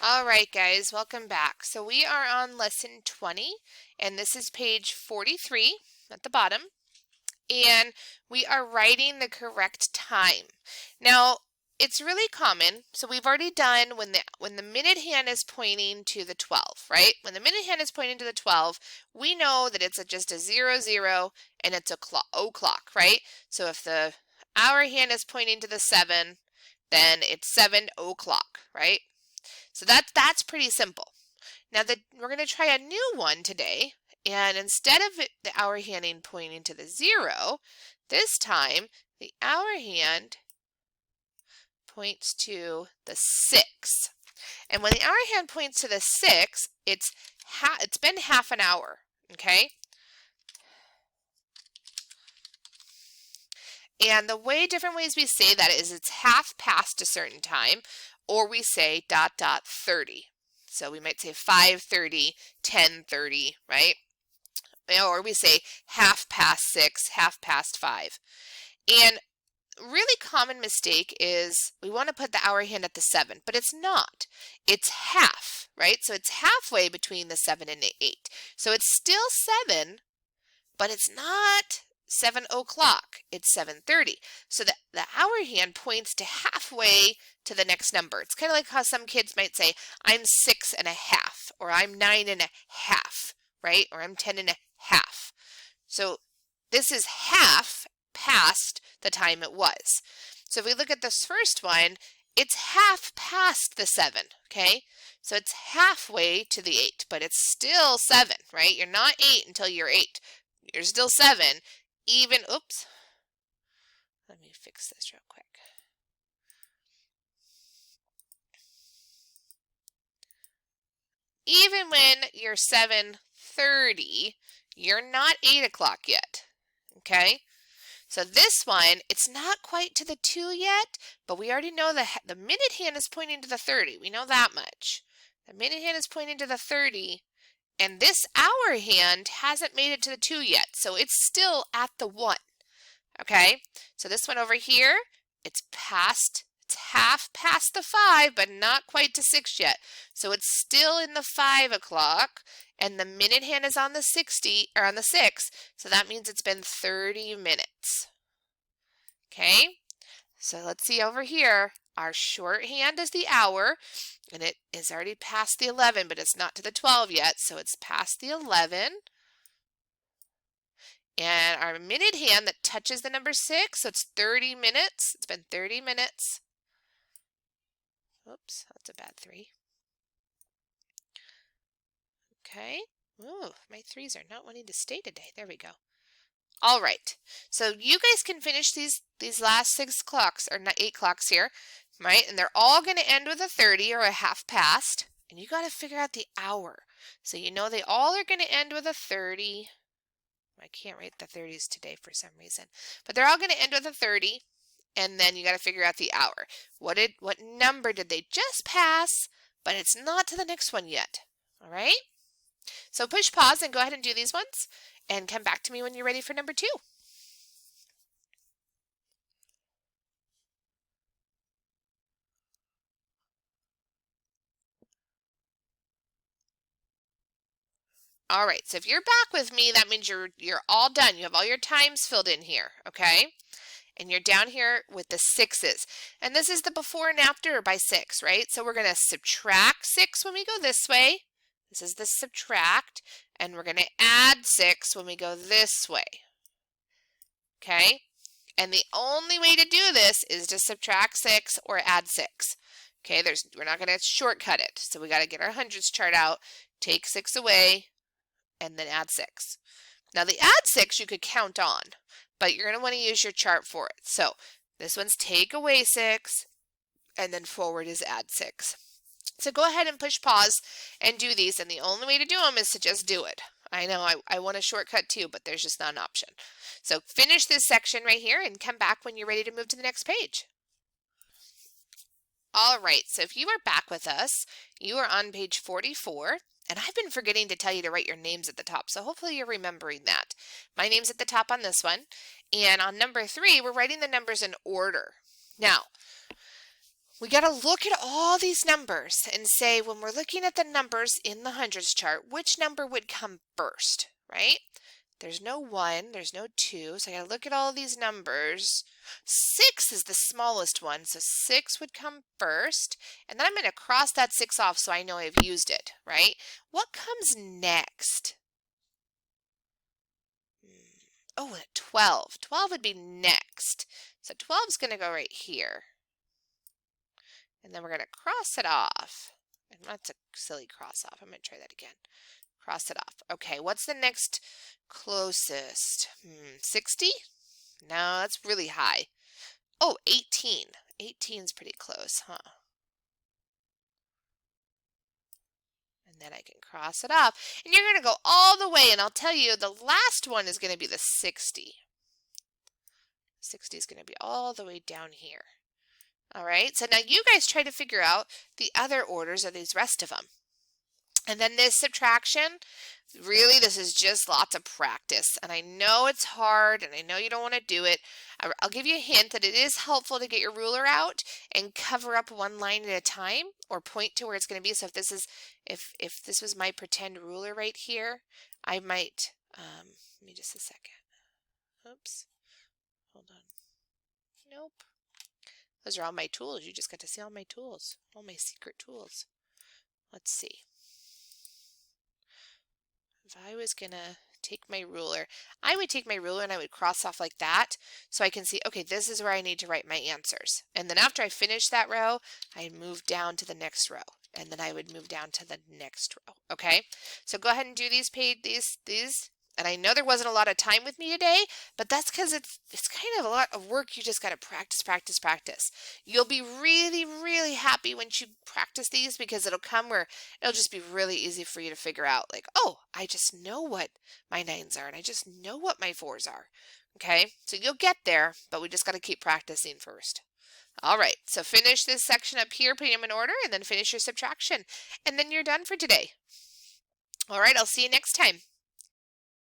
All right, guys, welcome back. So we are on lesson 20, and this is page 43 at the bottom, and we are writing the correct time. Now, it's really common. So we've already done when the minute hand is pointing to the 12, right? When the minute hand is pointing to the 12, we know that it's just a 0, 0, and it's a o'clock, right? So if the hour hand is pointing to the 7, then it's 7 o'clock, right? So that's pretty simple. Now we're going to try a new one today, and instead of the hour hand pointing to the 0, this time the hour hand points to the 6. And when the hour hand points to the 6, it's been half an hour, okay? And different ways we say that is it's half past a certain time, or we say ... 30. So we might say 5:30, 10:30, right? Or we say half past 6, half past 5. And really common mistake is we want to put the hour hand at the 7, but it's not. It's half, right? So it's halfway between the 7 and the 8. So it's still 7, but it's not 7 o'clock. It's 7:30. So the hour hand points to halfway to the next number. It's kind of like how some kids might say, I'm 6.5, or I'm 9.5, right? Or I'm 10.5. So this is half past the time it was. So if we look at this first one, it's half past the 7, okay? So it's halfway to the 8, but it's still 7, right? You're not 8 until you're 8. You're still 7, even, oops, let me fix this real quick. Even when you're 7:30, you're not 8 o'clock yet, okay? So this one, it's not quite to the 2 yet, but we already know the minute hand is pointing to the 30. We know that much. The minute hand is pointing to the 30, and this hour hand hasn't made it to the 2 yet, so it's still at the 1. Okay, so this one over here, it's half past the 5, but not quite to 6 yet. So it's still in the 5 o'clock, and the minute hand is on the 60 or on the 6, so that means it's been 30 minutes. Okay, so let's see over here. Our shorthand is the hour, and it is already past the 11, but it's not to the 12 yet, so it's past the 11. And our minute hand that touches the number 6, so it's 30 minutes. It's been 30 minutes. Oops, that's a bad 3. Okay. Ooh, my 3s are not wanting to stay today. There we go. All right. So you guys can finish these last 6 clocks, or 8 clocks here, right? And they're all going to end with a 30 or a half past. And you got to figure out the hour. So you know they all are going to end with a 30. I can't write the 30s today for some reason, but they're all going to end with a 30, and then you got to figure out the hour. What number did they just pass, but it's not to the next one yet? All right, so push pause and go ahead and do these ones, and come back to me when you're ready for number 2. All right, so if you're back with me, that means you're all done. You have all your times filled in here, okay? And you're down here with the 6s. And this is the before and after by 6, right? So we're going to subtract 6 when we go this way. This is the subtract. And we're going to add 6 when we go this way. Okay? And the only way to do this is to subtract 6 or add 6. Okay, we're not going to shortcut it. So we got to get our hundreds chart out, take 6 away, and then add 6. Now the add 6 you could count on, but you're going to want to use your chart for it. So this one's take away 6, and then forward is add 6. So go ahead and push pause and do these, and the only way to do them is to just do it. I know I want a shortcut too, but there's just not an option. So finish this section right here and come back when you're ready to move to the next page. All right, so if you are back with us, you are on page 44. And I've been forgetting to tell you to write your names at the top, so hopefully you're remembering that. My name's at the top on this one. And on number 3, we're writing the numbers in order. Now, we got to look at all these numbers and say, when we're looking at the numbers in the hundreds chart, which number would come first, right? There's no 1, there's no 2, so I got to look at all these numbers. 6 is the smallest one, so 6 would come first, and then I'm going to cross that 6 off so I know I've used it, right? What comes next? Oh, 12. 12 would be next. So 12 is going to go right here. And then we're going to cross it off. And that's a silly cross off. I'm going to try that again. Cross it off. Okay, what's the next closest? 60? No, that's really high. Oh, 18. 18 is pretty close, huh? And then I can cross it off. And you're going to go all the way, and I'll tell you the last one is going to be the 60. 60 is going to be all the way down here. All right, so now you guys try to figure out the other orders of these rest of them. And then this subtraction, really this is just lots of practice. And I know it's hard and I know you don't want to do it. I'll give you a hint that it is helpful to get your ruler out and cover up one line at a time or point to where it's going to be. So if this was my pretend ruler right here, I might, let me just a second. Oops, hold on. Nope. Those are all my tools. You just got to see all my tools, all my secret tools. Let's see. If I was going to take my ruler, I would take my ruler and I would cross off like that so I can see, okay, this is where I need to write my answers. And then after I finish that row, I move down to the next row. And then I would move down to the next row. Okay, so go ahead and do these. And I know there wasn't a lot of time with me today, but that's because it's kind of a lot of work. You just got to practice, practice, practice. You'll be really, really happy once you practice these because it'll come where it'll just be really easy for you to figure out like, oh, I just know what my 9s are and I just know what my 4s are. Okay, so you'll get there, but we just got to keep practicing first. All right, so finish this section up here, putting them in order, and then finish your subtraction. And then you're done for today. All right, I'll see you next time.